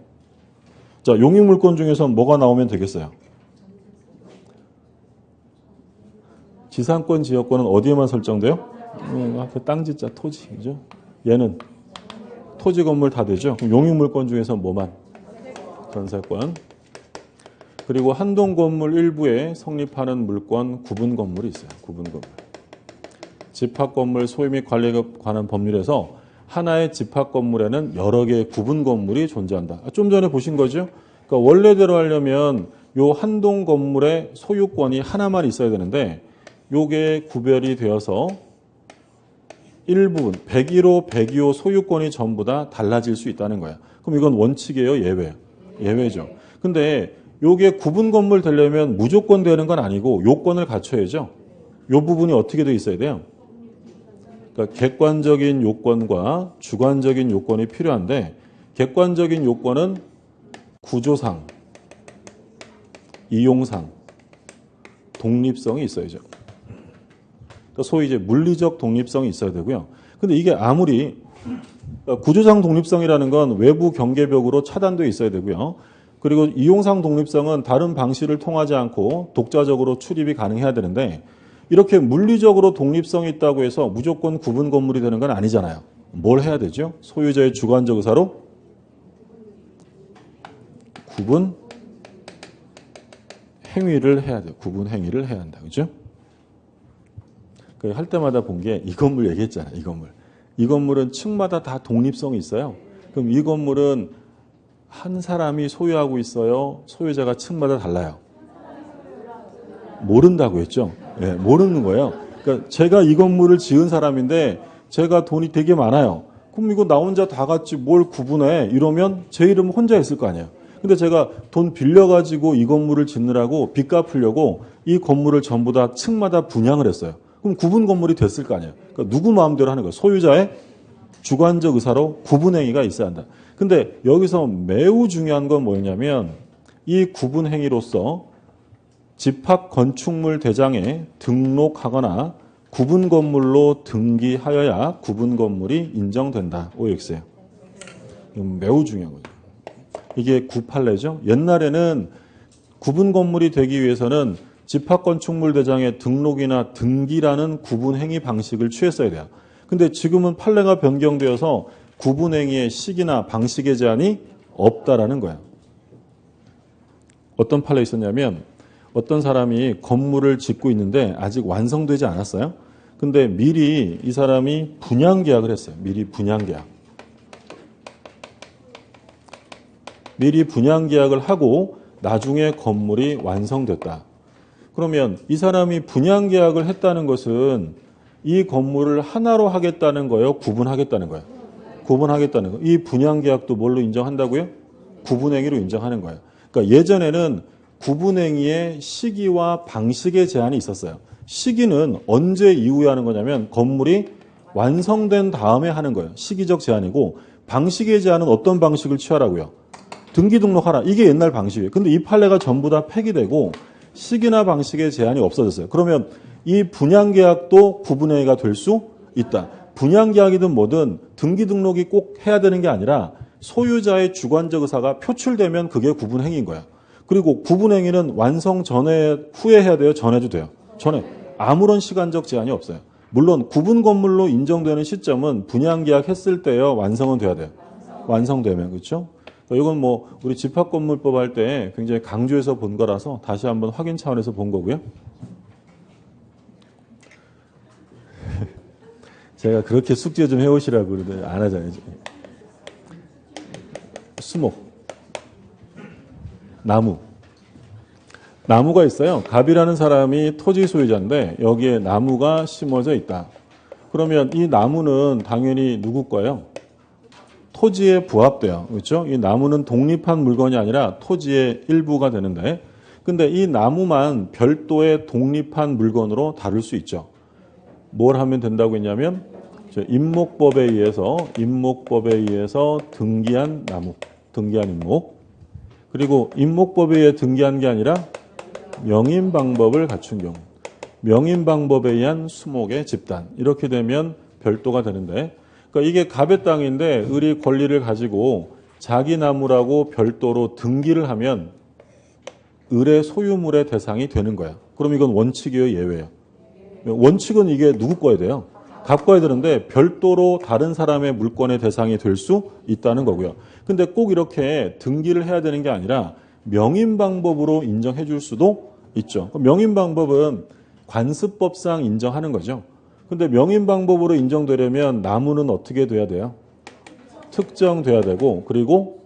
자, 용익물권 중에서 뭐가 나오면 되겠어요? 지상권, 지역권은 어디에만 설정돼요? 앞에 땅지자 토지, 그죠? 얘는 토지 건물 다 되죠? 그럼 용익물권 중에서 뭐만? 전세권. 그리고 한동 건물 일부에 성립하는 물권 구분 건물이 있어요. 구분 건물. 집합 건물 소유 및 관리에 관한 법률에서 하나의 집합 건물에는 여러 개의 구분 건물이 존재한다. 좀 전에 보신 거죠? 그러니까 원래대로 하려면 요 한동 건물의 소유권이 하나만 있어야 되는데 요게 구별이 되어서 일부분 101호, 102호 소유권이 전부 다 달라질 수 있다는 거야. 그럼 이건 원칙이에요, 예외예요? 예외죠. 근데 요게 구분 건물 되려면 무조건 되는 건 아니고 요건을 갖춰야죠. 요 부분이 어떻게 돼 있어야 돼요? 그러니까 객관적인 요건과 주관적인 요건이 필요한데 객관적인 요건은 구조상, 이용상, 독립성이 있어야죠. 그러니까 소위 이제 물리적 독립성이 있어야 되고요. 근데 이게 아무리 구조상 독립성이라는 건 외부 경계벽으로 차단되어 있어야 되고요. 그리고 이용상 독립성은 다른 방식을 통하지 않고 독자적으로 출입이 가능해야 되는데 이렇게 물리적으로 독립성이 있다고 해서 무조건 구분 건물이 되는 건 아니잖아요. 뭘 해야 되죠? 소유자의 주관적 의사로 구분 행위를 해야 돼요. 구분 행위를 해야 한다. 그죠? 할 때마다 본 게 이 건물 얘기했잖아요. 이 건물. 이 건물은 층마다 다 독립성이 있어요. 그럼 이 건물은 한 사람이 소유하고 있어요. 소유자가 층마다 달라요. 모른다고 했죠. 네, 모르는 거예요. 그러니까 제가 이 건물을 지은 사람인데 제가 돈이 되게 많아요. 그럼 이거 나 혼자 다 같이 뭘 구분해? 이러면 제 이름 혼자 있을 거 아니에요. 근데 제가 돈 빌려가지고 이 건물을 짓느라고 빚 갚으려고 이 건물을 전부 다 층마다 분양을 했어요. 그럼 구분 건물이 됐을 거 아니에요. 그러니까 누구 마음대로 하는 거예요. 소유자의 주관적 의사로 구분 행위가 있어야 한다. 근데 여기서 매우 중요한 건 뭐냐면 이 구분 행위로서 집합 건축물 대장에 등록하거나 구분 건물로 등기하여야 구분 건물이 인정된다. OX예요. 매우 중요한 거죠. 이게 구판례죠. 옛날에는 구분 건물이 되기 위해서는 집합건축물 대장의 등록이나 등기라는 구분행위 방식을 취했어야 돼요. 근데 지금은 판례가 변경되어서 구분행위의 시기나 방식의 제한이 없다라는 거예요. 어떤 판례 있었냐면 어떤 사람이 건물을 짓고 있는데 아직 완성되지 않았어요. 근데 미리 이 사람이 분양계약을 했어요. 미리 분양계약. 미리 분양계약을 하고 나중에 건물이 완성됐다. 그러면 이 사람이 분양계약을 했다는 것은 이 건물을 하나로 하겠다는 거예요? 구분하겠다는 거예요? 구분하겠다는 거예요. 이 분양계약도 뭘로 인정한다고요? 구분행위로 인정하는 거예요. 그러니까 예전에는 구분행위의 시기와 방식의 제한이 있었어요. 시기는 언제 이후에 하는 거냐면 건물이 완성된 다음에 하는 거예요. 시기적 제한이고 방식의 제한은 어떤 방식을 취하라고요? 등기 등록하라. 이게 옛날 방식이에요. 근데 이 판례가 전부 다 폐기되고 시기나 방식의 제한이 없어졌어요. 그러면 이 분양계약도 구분행위가 될 수 있다. 분양계약이든 뭐든 등기 등록이 꼭 해야 되는 게 아니라 소유자의 주관적 의사가 표출되면 그게 구분행위인 거야. 그리고 구분행위는 완성 전에 후에 해야 돼요? 전에도 돼요? 전에. 아무런 시간적 제한이 없어요. 물론 구분 건물로 인정되는 시점은 분양계약 했을 때요. 완성은 돼야 돼요. 완성되면. 그렇죠? 이건 뭐 우리 집합건물법 할 때 굉장히 강조해서 본 거라서 다시 한번 확인 차원에서 본 거고요. 제가 그렇게 숙제 좀 해오시라고 그러는데 안 하잖아요. 수목, 나무. 나무가 있어요. 갑이라는 사람이 토지 소유자인데 여기에 나무가 심어져 있다. 그러면 이 나무는 당연히 누구 거예요? 토지에 부합돼요. 그렇죠? 이 나무는 독립한 물건이 아니라 토지의 일부가 되는데 근데 이 나무만 별도의 독립한 물건으로 다룰 수 있죠. 뭘 하면 된다고 했냐면 임목법에 의해서 등기한 나무, 등기한 임목. 그리고 임목법에 의해 등기한 게 아니라 명인 방법을 갖춘 경우. 명인 방법에 의한 수목의 집단. 이렇게 되면 별도가 되는데 그러니까 이게 갑의 땅인데 을이 권리를 가지고 자기 나무라고 별도로 등기를 하면 을의 소유물의 대상이 되는 거야. 그럼 이건 원칙이에요, 예외예요? 원칙은 이게 누구 거야 돼요? 갑 거야 되는데 별도로 다른 사람의 물권의 대상이 될 수 있다는 거고요. 근데 꼭 이렇게 등기를 해야 되는 게 아니라 명인 방법으로 인정해 줄 수도 있죠. 명인 방법은 관습법상 인정하는 거죠. 근데 명인 방법으로 인정되려면 나무는 어떻게 돼야 돼요? 특정돼야 되고 그리고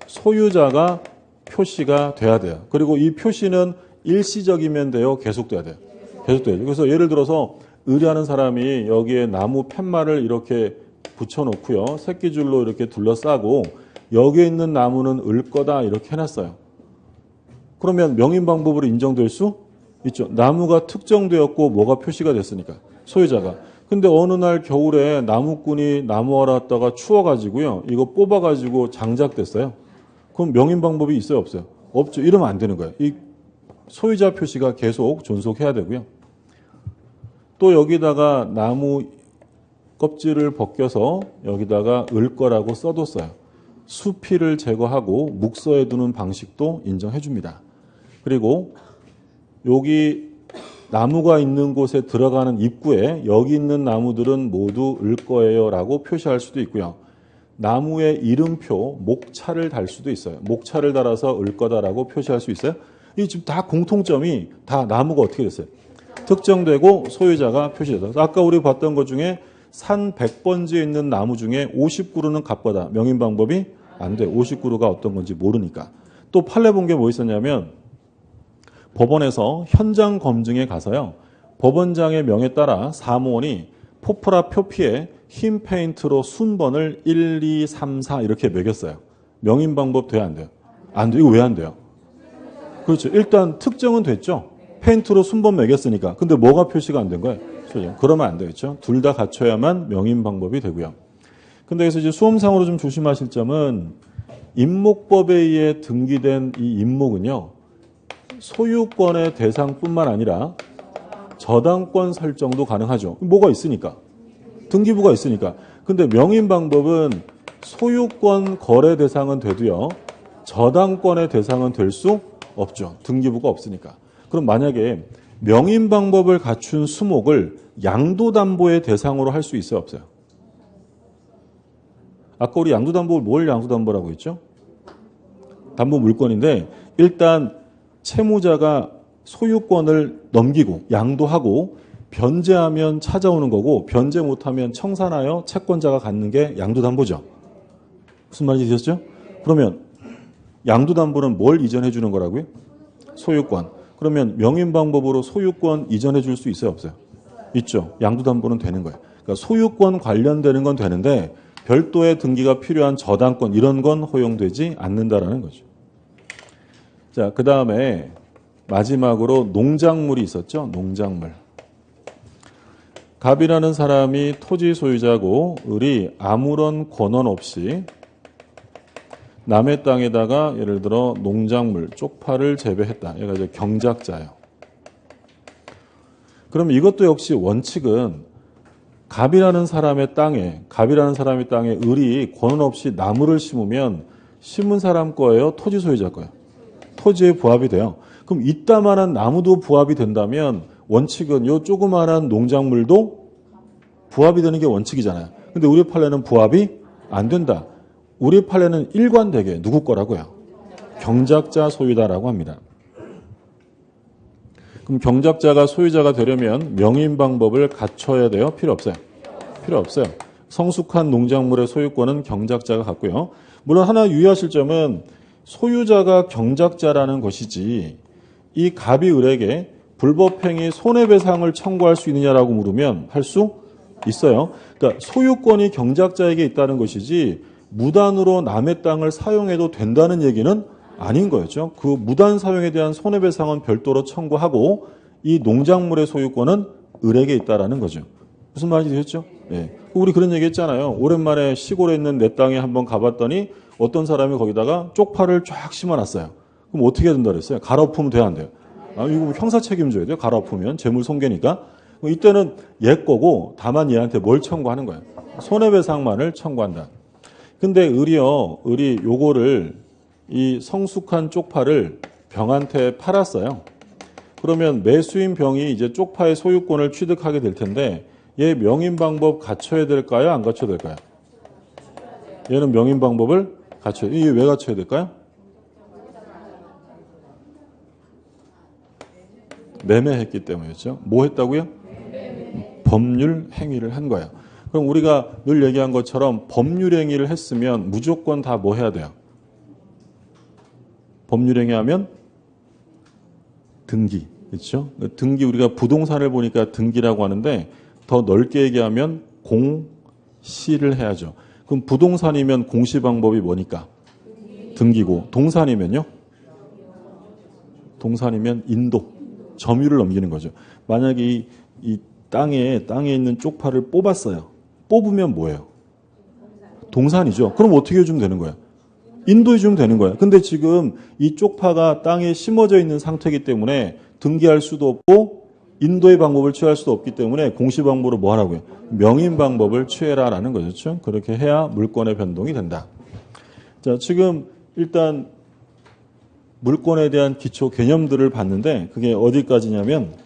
소유자가 표시가 돼야 돼요. 그리고 이 표시는 일시적이면 돼요? 계속돼야 돼요? 계속돼야죠. 그래서 예를 들어서 의뢰하는 사람이 여기에 나무 팻말을 이렇게 붙여놓고요. 새끼줄로 이렇게 둘러싸고 여기에 있는 나무는 을 거다 이렇게 해놨어요. 그러면 명인 방법으로 인정될 수 있죠. 나무가 특정되었고 뭐가 표시가 됐으니까. 소유자가. 근데 어느 날 겨울에 나무꾼이 나무하러 왔다가 추워가지고요. 이거 뽑아가지고 장작됐어요. 그럼 명인 방법이 있어요, 없어요? 없죠. 이러면 안 되는 거예요. 이 소유자 표시가 계속 존속해야 되고요. 또 여기다가 나무 껍질을 벗겨서 여기다가 을 거라고 써뒀어요. 수피를 제거하고 묵서에 두는 방식도 인정해 줍니다. 그리고 여기 나무가 있는 곳에 들어가는 입구에 여기 있는 나무들은 모두 을 거예요 라고 표시할 수도 있고요. 나무의 이름표, 목차를 달 수도 있어요. 목차를 달아서 을 거다라고 표시할 수 있어요. 이 지금 다 공통점이 다 나무가 어떻게 됐어요? 특정되고 소유자가 표시되다. 아까 우리 봤던 것 중에 산 100번지에 있는 나무 중에 50그루는 갑과다. 명인 방법이 안 돼. 50그루가 어떤 건지 모르니까. 또 판례 본 게 뭐 있었냐면 법원에서 현장 검증에 가서요. 법원장의 명에 따라 사무원이 포프라 표피에 흰 페인트로 순번을 1, 2, 3, 4 이렇게 매겼어요. 명인 방법 돼야 안 돼요? 안 돼요. 이거 왜 안 돼요? 그렇죠. 일단 특정은 됐죠. 페인트로 순번 매겼으니까. 근데 뭐가 표시가 안 된 거예요? 그러면 안 되겠죠. 둘 다 갖춰야만 명인 방법이 되고요. 근데 여기서 이제 수험상으로 좀 조심하실 점은 임목법에 의해 등기된 이 임목은요. 소유권의 대상뿐만 아니라 저당권 설정도 가능하죠. 뭐가 있으니까. 등기부가 있으니까. 근데 명인 방법은 소유권 거래 대상은 돼도요. 저당권의 대상은 될 수 없죠. 등기부가 없으니까. 그럼 만약에 명인 방법을 갖춘 수목을 양도담보의 대상으로 할 수 있어요, 없어요? 아까 우리 양도담보를 뭘 양도담보라고 했죠? 담보 물건인데 일단 채무자가 소유권을 넘기고 양도하고 변제하면 찾아오는 거고 변제 못하면 청산하여 채권자가 갖는 게 양도담보죠. 무슨 말인지 되셨죠? 그러면 양도담보는 뭘 이전해 주는 거라고요? 소유권. 그러면 명인 방법으로 소유권 이전해 줄 수 있어요, 없어요? 있죠. 양도담보는 되는 거예요. 그러니까 소유권 관련되는 건 되는데 별도의 등기가 필요한 저당권 이런 건 허용되지 않는다라는 거죠. 자, 그 다음에 마지막으로 농작물이 있었죠. 농작물. 갑이라는 사람이 토지 소유자고 을이 아무런 권한 없이 남의 땅에다가 예를 들어 농작물, 쪽파를 재배했다. 얘가 이제 경작자예요. 그럼 이것도 역시 원칙은 갑이라는 사람의 땅에 을이 권한 없이 나무를 심으면 심은 사람 거예요? 토지 소유자 거예요? 토지에 부합이 돼요. 그럼 이따만한 나무도 부합이 된다면 원칙은 요 조그만한 농작물도 부합이 되는 게 원칙이잖아요. 근데 우리 판례는 부합이 안 된다. 우리 판례는 일관되게 누구 거라고요? 경작자 소유다라고 합니다. 그럼 경작자가 소유자가 되려면 명인 방법을 갖춰야 돼요? 필요 없어요? 필요 없어요. 성숙한 농작물의 소유권은 경작자가 갖고요. 물론 하나 유의하실 점은 소유자가 경작자라는 것이지 이 갑이 을에게 불법행위 손해배상을 청구할 수 있느냐라고 물으면 할 수 있어요. 그러니까 소유권이 경작자에게 있다는 것이지 무단으로 남의 땅을 사용해도 된다는 얘기는 아닌 거였죠. 그 무단 사용에 대한 손해배상은 별도로 청구하고 이 농작물의 소유권은 을에게 있다라는 거죠. 무슨 말인지 되셨죠? 예. 우리 그런 얘기 했잖아요. 오랜만에 시골에 있는 내 땅에 한번 가봤더니 어떤 사람이 거기다가 쪽파를 쫙 심어놨어요. 그럼 어떻게 해야 된다 그랬어요? 갈아엎으면 돼야 안 돼요? 이거 형사 책임져야 돼요. 갈아엎으면 재물 손괴니까. 이때는 얘 거고 다만 얘한테 뭘 청구하는 거예요? 손해배상만을 청구한다. 근데 을이 요거를 이 성숙한 쪽파를 병한테 팔았어요. 그러면 매수인 병이 이제 쪽파의 소유권을 취득하게 될 텐데 얘 명인 방법 갖춰야 될까요? 안 갖춰야 될까요? 얘는 명인 방법을 갖춰야 돼요. 이게 왜 갖춰야 될까요? 매매했기 때문이었죠. 뭐 했다고요? 법률 행위를 한 거예요. 그럼 우리가 늘 얘기한 것처럼 법률 행위를 했으면 무조건 다 뭐 해야 돼요? 법률 행위하면 등기. 그렇죠? 등기 우리가 부동산을 보니까 등기라고 하는데 더 넓게 얘기하면 공시를 해야죠. 그럼 부동산이면 공시 방법이 뭐니까? 등기고 동산이면요? 동산이면 인도, 점유를 넘기는 거죠. 만약에 이 땅에 있는 쪽파를 뽑았어요. 뽑으면 뭐예요? 동산이죠. 그럼 어떻게 해주면 되는 거야? 인도해 주면 되는 거야. 근데 지금 이 쪽파가 땅에 심어져 있는 상태이기 때문에 등기할 수도 없고 인도의 방법을 취할 수도 없기 때문에 공시방법으로 뭐 하라고요? 명인 방법을 취해라라는 거죠. 그렇게 해야 물권의 변동이 된다. 자, 지금 일단 물권에 대한 기초 개념들을 봤는데 그게 어디까지냐면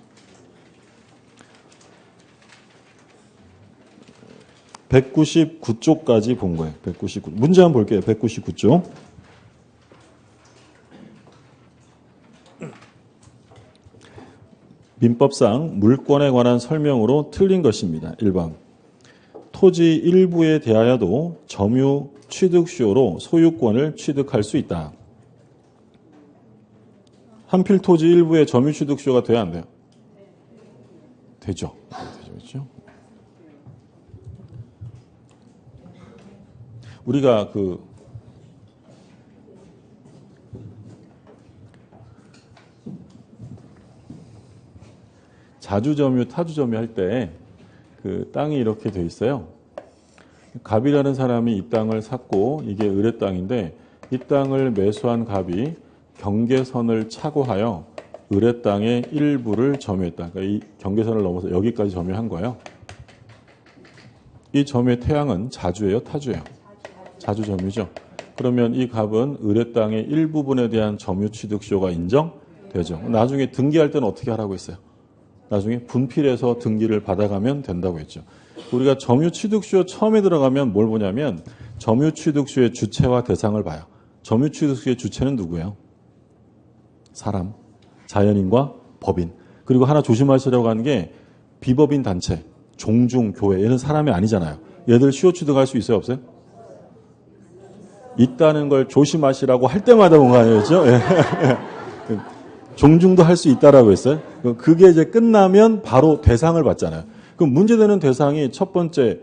199쪽까지 본 거예요. 199. 문제 한번 볼게요. 199쪽. 민법상 물권에 관한 설명으로 틀린 것입니다. 1번. 토지 일부에 대하여도 점유 취득시효로 소유권을 취득할 수 있다. 한필 토지 일부에 점유 취득시효가 돼야 안 돼요? 되죠. 그렇죠? 우리가 자주점유, 타주점유 할 때 땅이 이렇게 돼 있어요. 갑이라는 사람이 이 땅을 샀고 이게 을의 땅인데 이 땅을 매수한 갑이 경계선을 착오하여 을의 땅의 일부를 점유했다. 그러니까 이 경계선을 넘어서 여기까지 점유한 거예요. 이 점유의 태양은 자주예요, 타주예요? 자주점유죠. 그러면 이 갑은 을의 땅의 일부분에 대한 점유 취득시효가 인정되죠. 나중에 등기할 때는 어떻게 하라고 했어요? 나중에 분필해서 등기를 받아가면 된다고 했죠. 우리가 점유취득시효 처음에 들어가면 뭘 보냐면 점유취득시효의 주체와 대상을 봐요. 점유취득시효의 주체는 누구예요? 사람, 자연인과 법인. 그리고 하나 조심하시라고 하는 게 비법인 단체, 종중, 교회. 얘는 사람이 아니잖아요. 얘들 시효 취득할 수 있어요? 없어요? 있다는 걸 조심하시라고 할 때마다 본 거 아니었죠? 종중도 할 수 있다라고 했어요. 그게 이제 끝나면 바로 대상을 받잖아요. 그럼 문제되는 대상이 첫 번째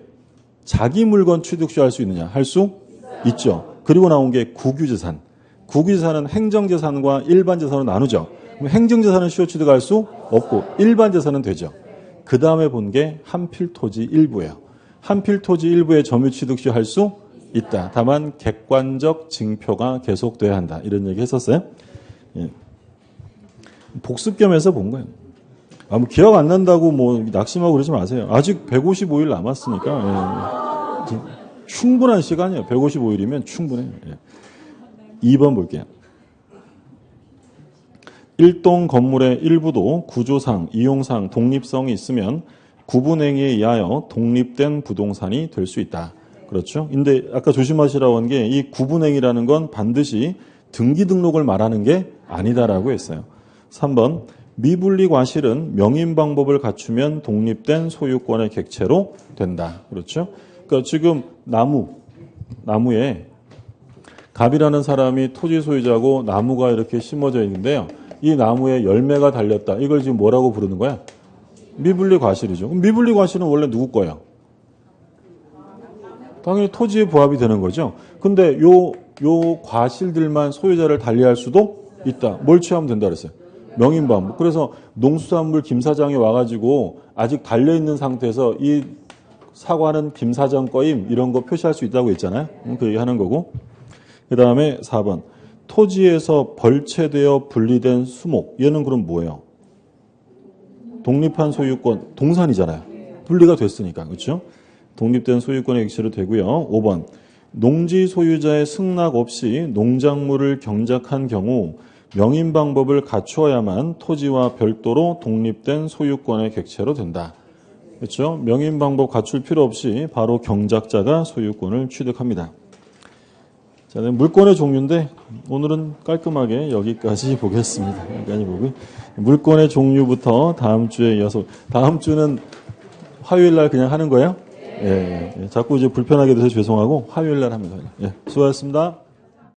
자기 물건 취득시효 할 수 있느냐? 할 수 있죠. 그리고 나온 게 국유재산. 국유재산은 행정재산과 일반재산으로 나누죠. 그럼 행정재산은 시효 취득할 수 없고 일반재산은 되죠. 그 다음에 본 게 한필토지 일부예요. 한필토지 일부의 점유취득시효 할 수 있다. 다만 객관적 징표가 계속돼야 한다. 이런 얘기 했었어요. 예. 복습겸해서 본 거예요. 뭐 기억 안 난다고 뭐 낙심하고 그러지 마세요. 아직 155일 남았으니까 충분한 시간이에요. 155일이면 충분해요. 2번 볼게요. 일동 건물의 일부도 구조상, 이용상, 독립성이 있으면 구분행위에 의하여 독립된 부동산이 될 수 있다. 그렇죠? 근데 아까 조심하시라고 한 게 이 구분행위라는 건 반드시 등기 등록을 말하는 게 아니다라고 했어요. 3번 미분리 과실은 명인 방법을 갖추면 독립된 소유권의 객체로 된다. 그렇죠? 그러니까 지금 나무에 갑이라는 사람이 토지 소유자고 나무가 이렇게 심어져 있는데요. 이 나무에 열매가 달렸다. 이걸 지금 뭐라고 부르는 거야? 미분리 과실이죠. 그럼 미분리 과실은 원래 누구 거야? 당연히 토지의 부합이 되는 거죠. 근데 요 과실들만 소유자를 달리할 수도 있다. 뭘 취하면 된다 그랬어요? 명인방법. 그래서 농수산물 김 사장이 와가지고 아직 달려있는 상태에서 이 사과는 김 사장 거임 이런 거 표시할 수 있다고 했잖아요. 그 얘기하는 거고. 그 다음에 4번. 토지에서 벌채되어 분리된 수목. 얘는 그럼 뭐예요? 독립한 소유권, 동산이잖아요. 분리가 됐으니까. 그렇죠? 독립된 소유권의 객체로 되고요. 5번. 농지 소유자의 승낙 없이 농작물을 경작한 경우 명인 방법을 갖추어야만 토지와 별도로 독립된 소유권의 객체로 된다. 그렇죠? 명인 방법 갖출 필요 없이 바로 경작자가 소유권을 취득합니다. 자, 물권의 종류인데 오늘은 깔끔하게 여기까지 보겠습니다. 여기까지 보고 물권의 종류부터 다음 주에 이어서 다음 주는 화요일 날 그냥 하는 거예요? 예. 자꾸 이제 불편하게 돼서 죄송하고 화요일 날 합니다. 예. 수고하셨습니다.